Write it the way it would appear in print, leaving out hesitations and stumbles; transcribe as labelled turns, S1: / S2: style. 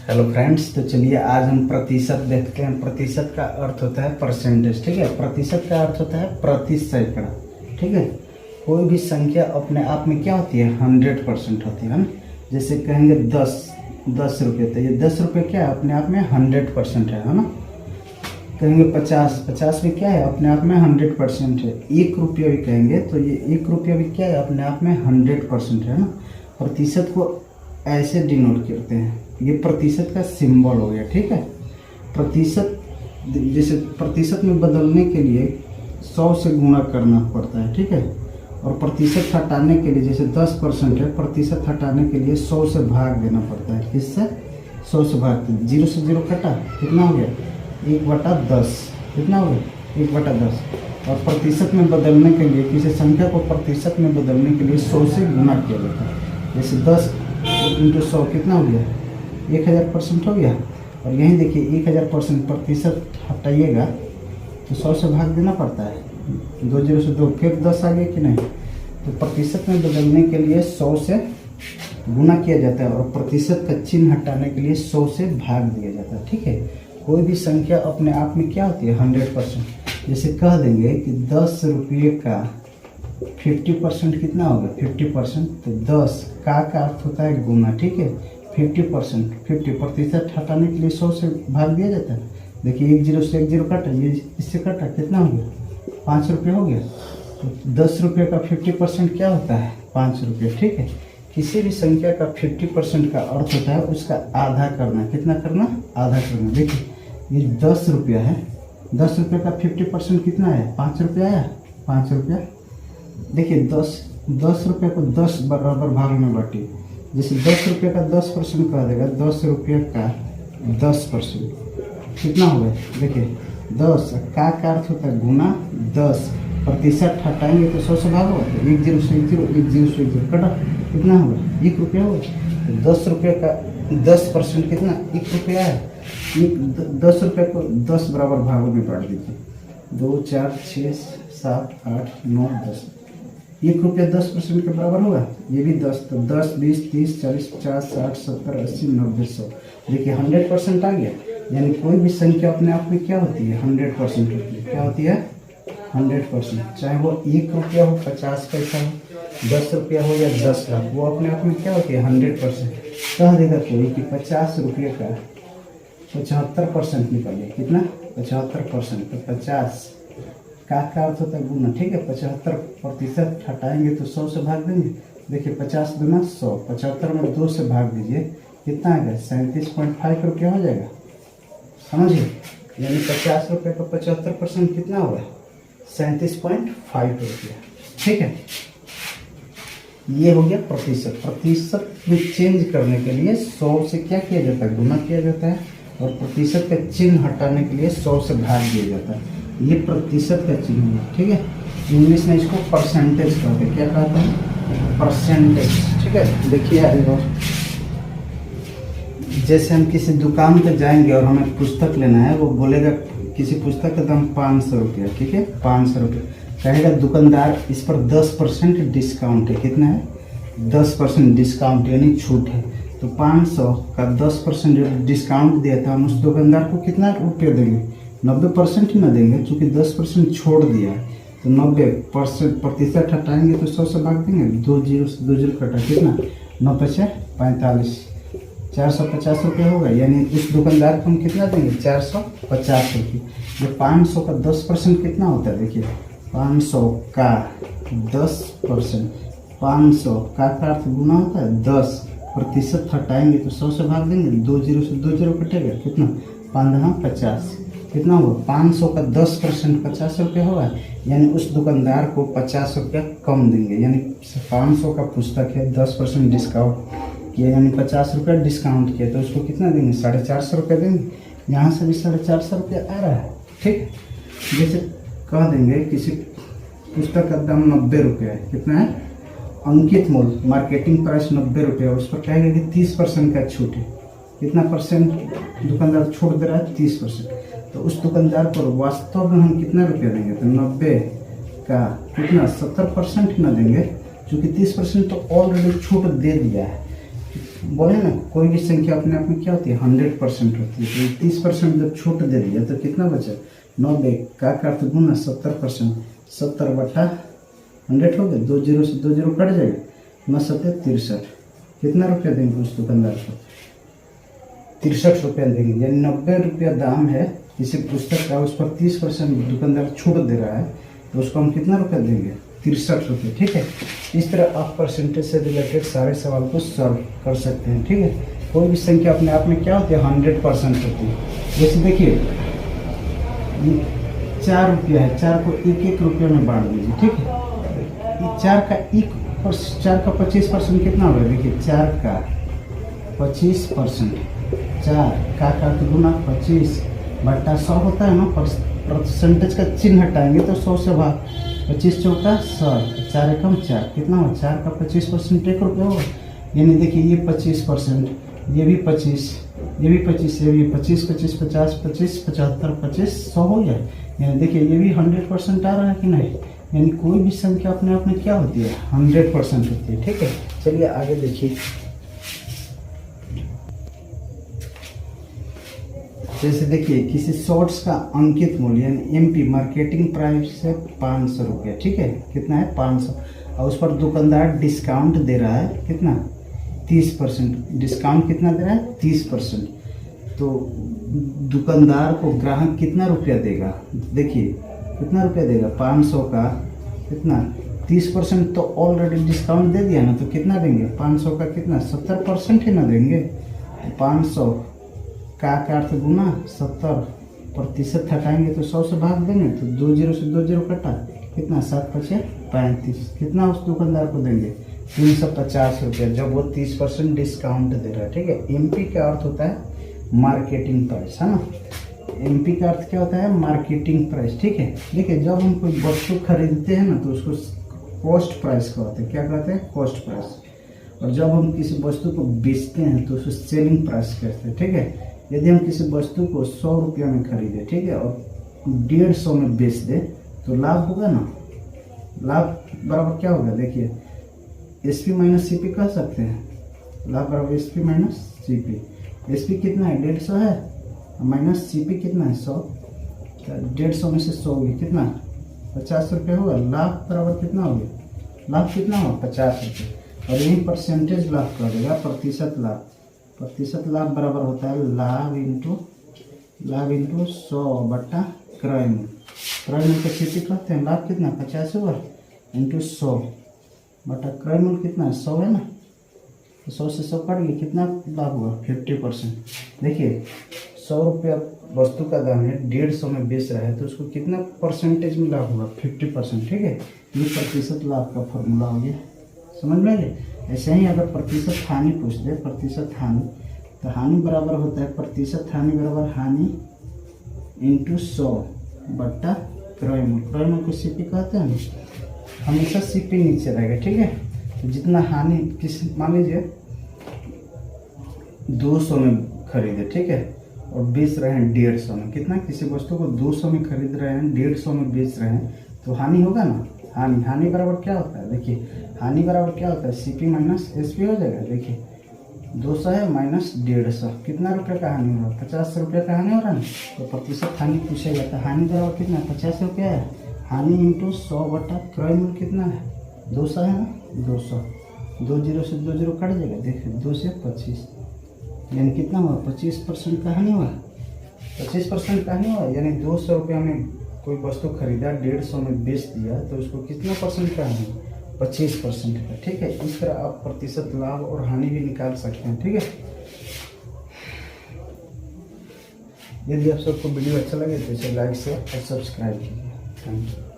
S1: Hello friends, तो चलिए आज हम प्रतिशत देखते हैं। प्रतिशत का अर्थ होता है परसेंटेज, ठीक है। प्रतिशत का अर्थ होता है प्रति सैकड़ा, ठीक है। कोई भी संख्या अपने आप में क्या होती है, 100% होती है ना। जैसे कहेंगे 10 रुपये, तो ये 10 रुपये क्या है, अपने आप में 100% है ना। कहेंगे 50 भी क्या है, अपने आप में 100% है। 1 रुपया भी कहेंगे तो ये 1 रुपया भी क्या है, अपने आप में 100% है ना। प्रतिशत को ऐसे डिनोट करते हैं, ये प्रतिशत का सिंबल हो गया, ठीक है। प्रतिशत जैसे प्रतिशत में बदलने के लिए 100 से गुणा करना पड़ता है, ठीक है। और प्रतिशत हटाने के लिए जैसे 10% है, प्रतिशत हटाने के लिए 100 से भाग देना पड़ता है। किससे? 100 से भाग। 0 से 0 कटा, कितना हो गया, 1/10। कितना हो गया, 1/10। और प्रतिशत में बदलने के लिए किसी संख्या को प्रतिशत में बदलने के लिए 100 से गुणा किया जाता है। जैसे 10 × 100 कितना हो गया, 1000% हो गया। और यहीं देखिए 1000% प्रतिशत हटाइएगा तो 100 से भाग देना पड़ता है। 2 0 से 2, फिर 10 आ गया कि नहीं। तो प्रतिशत में बदलने के लिए 100 से गुणा किया जाता है और प्रतिशत का चिन्ह हटाने के लिए 100 से भाग दिया जाता है, ठीक है। कोई भी संख्या अपने आप में क्या होती है, 100%। जैसे कह देंगे कि 10 रुपये का 50% कितना होगा, 50%। तो 10 का अर्थ होता है गुना, ठीक है। 50%, 50 प्रतिशत हटाने के लिए 100 से भाग दिया जाता है। देखिए 1 0 से 1 0 कटा, ये इससे कटा, कितना हो गया, 5 रुपये हो गया। तो 10 रुपये का 50% क्या होता है, 5 रुपये, ठीक है। किसी भी संख्या का 50% का अर्थ होता है उसका आधा करना। कितना करना, आधा करना। देखिए ये 10 रुपया है, 10 रुपये का 50% कितना है, 5 रुपया आया, 5 रुपया। देखिए 10 रुपये को 10 बराबर भाग में बांटिए। जैसे 10 रुपये का 10% कह देगा, 10 रुपये का 10% कितना हो गया। देखिए 10 का अर्थ होता है गुना 10, प्रतिशत हटाएंगे तो 100 से भाग होगा। तो 1 0 से 1 0, 1 0 से 1 0 कटा, कितना होगा, 1 रुपया होगा। तो 10 रुपये का 10% कितना, 1 रुपया है। 10 रुपये को 10 बराबर भागों में बांट दीजिए। 2 4 6 7 8 9 10। 1 रुपया 10% के बराबर होगा, ये भी 10। तो 10 20 30 40 50 60 70 80 90 100। देखिए 100% आ गया। यानी कोई भी संख्या अपने आप में क्या होती है, 100% होती है। क्या होती है, 100%। चाहे वो 1 रुपया हो, 50 पैसा हो, 10 रुपया हो या 10 लाख, वो अपने आप में क्या होती है, 100%। कह देगा कोई कि 50 रुपये का 75% निकालिए, कितना, 75%। तो 50 का अर्थ होता है गुना, ठीक है। 75% हटाएंगे तो 100 से भाग देंगे। देखिए 50 दूना 100, 75 में 2 से भाग दीजिए, कितना आएगा, 37.5 रुपया हो जाएगा, समझिए। यानी 50 रुपये का 75% कितना होगा, 37.5 रुपया, ठीक है। ये हो गया प्रतिशत। प्रतिशत में चेंज करने के लिए 100 से क्या किया जाता है, गुना किया जाता है। और प्रतिशत का चिन्ह हटाने के लिए 100 से भाग दिया जाता है। ये प्रतिशत का चिन्ह है, ठीक है। इंग्लिश में इसको परसेंटेज कहते हैं। क्या कहते हैं, परसेंटेज, ठीक है। देखिए यार, जैसे हम किसी दुकान पे जाएंगे और हमें पुस्तक लेना है, वो बोलेगा किसी पुस्तक का दाम 500 रुपया, ठीक है, 500 रुपये। कहेगा दुकानदार इस पर 10% डिस्काउंट है। कितना है, 10% डिस्काउंट, यानी छूट है। तो 500 का 10% डिस्काउंट दिया था, हम उस दुकानदार को कितना रुपये देंगे, 90% ही ना देंगे, क्योंकि 10% छोड़ दिया है। तो 90% प्रतिशत हटाएंगे तो 100 से भाग देंगे। 2 0 से 2 0 कटा, कितना, 9 5 45, 450 रुपये होगा। यानी उस दुकानदार को हम कितना देंगे, 450 रुपये। जो 500 का 10% कितना होता है, देखिए 500 का 10%, 500 का अर्थ गुना होता है 10, प्रतिशत हटाएंगे तो 100 से भाग देंगे। 2 0 से 2 0 कटेगा, कितना, 5 50, कितना होगा, 500 का 10% 50 रुपये होगा। यानी उस दुकानदार को 50 रुपया कम देंगे। यानी 500 का पुस्तक है, 10% डिस्काउंट किया, यानी 50 रुपया डिस्काउंट किया, तो उसको कितना देंगे, 450 रुपये देंगे। यहाँ से भी 450 रुपया आ रहा है, ठीक। जैसे कह देंगे किसी पुस्तक का दाम 90 रुपये है, कितना है, अंकित मूल्य, मार्केटिंग प्राइस 90 रुपये, उस पर कहेंगे कि 30% का छूट है। कितना परसेंट दुकानदार छूट दे रहा है, 30%। तो उस दुकानदार पर वास्तव में हम कितना रुपया देंगे, तो 90 का कितना, 70% ही ना देंगे, क्योंकि 30% तो ऑलरेडी छूट दे दिया है। बोले ना कोई भी संख्या अपने आप में क्या होती है 100% होती है। तो 30% जब छूट दे दिया तो कितना बचा 90 का अर्थ गुना 70%, 70 बटा 100 हो गया, 2 जीरो से 2 जीरो कट जाएगा, 9 सत्ते 63। कितना रुपया देंगे उस दुकानदार को 63 रुपया देंगे, यानी 90 रुपया दाम है किसी पुस्तक का, उस पर 30% दुकानदार छूट दे रहा है तो उसको हम कितना रुपया देंगे 63 रुपये। ठीक है, इस तरह आप परसेंटेज से रिलेटेड सारे सवाल को सॉल्व कर सकते हैं। ठीक है, कोई भी संख्या अपने आप में क्या होती है 100% होती है। जैसे देखिए 4 रुपया है, 4 को 1-1 रुपये में बांट दीजिए। ठीक है, 4 का 25% कितना होगा, देखिए 4 का 25%, 4 का अर्थ गुना 25 बट्टा 100 होता है ना, परसेंटेज का चिन्ह हटाएंगे तो 100 से भाग, 25 चौका 100, 4 एकम 4, कितना होगा 4 का 25% 1 रुपया होगा। यानी देखिए ये 25%, ये भी 25, ये भी 25, ये भी 25, 25, 50, 25, 75, 25, 100 हो गया। यानी देखिए ये भी 100% आ रहा है कि नहीं, यानी कोई भी संख्या अपने आप में क्या होती है 100% होती है। ठीक है, चलिए आगे देखिए। जैसे देखिए किसी शॉर्ट्स का अंकित मूल्य यानी एमपी मार्केटिंग प्राइस है 500 रुपया। ठीक है, कितना है 500, और उस पर दुकानदार डिस्काउंट दे रहा है कितना 30%। डिस्काउंट कितना दे रहा है 30%। तो दुकानदार को ग्राहक कितना रुपया देगा, देखिए कितना रुपया देगा 500 का कितना 30% तो ऑलरेडी डिस्काउंट दे दिया ना, तो कितना देंगे 500 का कितना 70% ही ना देंगे। तो 500 का अर्थ गुना 70% हटाएंगे तो 100 से भाग देंगे, तो 2 जीरो से 2 जीरो कटा, कितना 7 × 5 = 35। कितना उस दुकानदार को देंगे 350 रुपया, जब वो 30% डिस्काउंट दे रहा है। ठीक है, एमपी का अर्थ होता है मार्केटिंग प्राइस, है ना। एमपी का अर्थ क्या होता है मार्केटिंग प्राइस। ठीक है, देखिए जब हम कोई वस्तु खरीदते हैं ना तो उसको कॉस्ट प्राइस कहते हैं, क्या कहते हैं कॉस्ट प्राइस। और जब हम किसी वस्तु को बेचते हैं तो उसको सेलिंग प्राइस कहते हैं। ठीक है, यदि हम किसी वस्तु को 100 रुपया में खरीदे, ठीक है, और 150 में बेच दे तो लाभ होगा ना। लाभ बराबर क्या होगा, देखिए एसपी माइनस सीपी कह सकते हैं। लाभ बराबर एसपी माइनस सीपी। एसपी कितना है 150 है, माइनस सीपी कितना है 100, 150 में से 100 होगी कितना 50 रुपये होगा। लाभ बराबर कितना हो गया, लाभ कितना होगा 50 रुपये, और यही परसेंटेज लाभ कर देगा प्रतिशत लाभ। प्रतिशत लाभ बराबर होता है लाभ इंटू 100 बटा क्रय मूल्य। क्रय मूल्य का सीपी कहते हैं। लाभ कितना 50 होगा इंटू 100 बटा क्रय मूल्य कितना है 100 है ना, तो 100 से 100 कट गया, कितना लाभ हुआ 50%। देखिए 100 रुपया वस्तु का दाम है, 150 में बेच रहा है तो उसको कितना परसेंटेज में लाभ हुआ 50%। ठीक है, ये प्रतिशत लाभ का फॉर्मूला हो गया, समझ में आए। ऐसे ही अगर प्रतिशत हानि पूछ दे, प्रतिशत हानि, तो हानि बराबर होता है प्रतिशत हानि बराबर हानि इंटू 100 बट्टा क्रय मूल्य। क्रय मूल्य को सीपी कहते हैं, हमेशा सीपी नीचे रहेगा। ठीक है, तो जितना हानि किस मान लीजिए 200 में खरीदे, ठीक है, और बेच रहे हैं 150 में, कितना किसी वस्तु को 200 में खरीद रहे हैं 150 में बेच रहे हैं तो हानि होगा ना। हानि बराबर क्या होता है, देखिए हानि बराबर क्या होता है सीपी माइनस एसपी हो जाएगा। देखिए 200 है माइनस 150, कितना रुपये का हानि हो रहा है 50 रुपये का हानि हो रहा है, तो प्रतिशत हानि पूछा जाता है। हानि बराबर कितना 50 रुपया है, हानि इंटू 100 बटा क्रय मूल्य कितना है 200 है ना, 200, 2 जीरो से 2 जीरो कट जाएगा। देखिए 2 से 25, यानी कितना हुआ 25% का हानि हुआ, 25% का हानि हुआ, यानी 200 रुपया में कोई वस्तु खरीदा 150 में बेच दिया तो उसको कितना परसेंट का हानि 25% का। ठीक है, इस तरह आप प्रतिशत लाभ और हानि भी निकाल सकते हैं। ठीक है, यदि आप सबको वीडियो अच्छा लगे तो इसे लाइक शेयर और सब्सक्राइब कीजिए। Thank you.